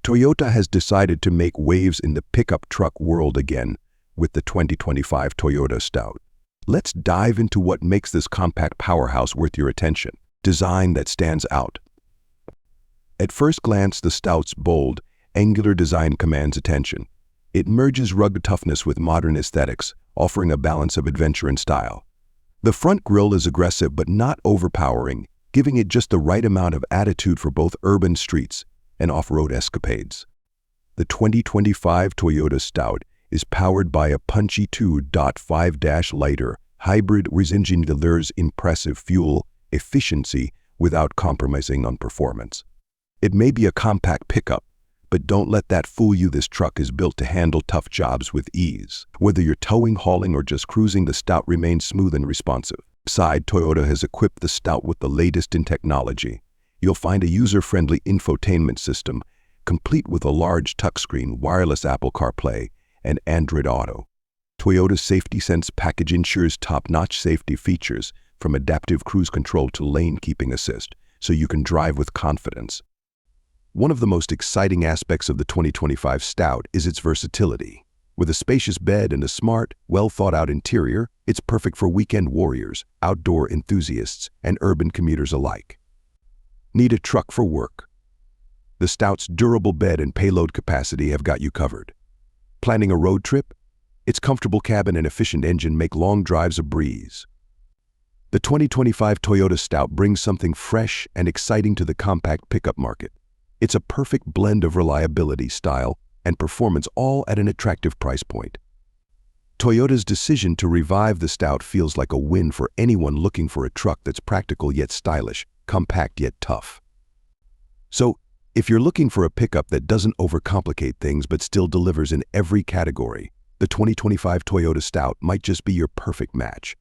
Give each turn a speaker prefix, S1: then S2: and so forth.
S1: Toyota has decided to make waves in the pickup truck world again with the 2025 Toyota Stout. Let's dive into what makes this compact powerhouse worth your attention. Design that stands out. At first glance, the Stout's bold, angular design commands attention. It merges rugged toughness with modern aesthetics, offering a balance of adventure and style. The front grille is aggressive but not overpowering, giving it just the right amount of attitude for both urban streets and off-road escapades. The 2025 Toyota Stout is powered by a punchy 2.5-liter hybrid engine that delivers impressive fuel efficiency without compromising on performance. It may be a compact pickup, but don't let that fool you. This truck is built to handle tough jobs with ease. Whether you're towing, hauling, or just cruising, the Stout remains smooth and responsive. Toyota has equipped the Stout with the latest in technology. You'll find a user-friendly infotainment system, complete with a large touchscreen, wireless Apple CarPlay, and Android Auto. Toyota's Safety Sense package ensures top-notch safety features, from adaptive cruise control to lane-keeping assist, so you can drive with confidence. One of the most exciting aspects of the 2025 Stout is its versatility. With a spacious bed and a smart, well-thought-out interior, it's perfect for weekend warriors, outdoor enthusiasts, and urban commuters alike. Need a truck for work? The Stout's durable bed and payload capacity have got you covered. Planning a road trip? Its comfortable cabin and efficient engine make long drives a breeze. The 2025 Toyota Stout brings something fresh and exciting to the compact pickup market. It's a perfect blend of reliability, style, and performance, all at an attractive price point. Toyota's decision to revive the Stout feels like a win for anyone looking for a truck that's practical yet stylish, compact yet tough. So, if you're looking for a pickup that doesn't overcomplicate things but still delivers in every category, the 2025 Toyota Stout might just be your perfect match.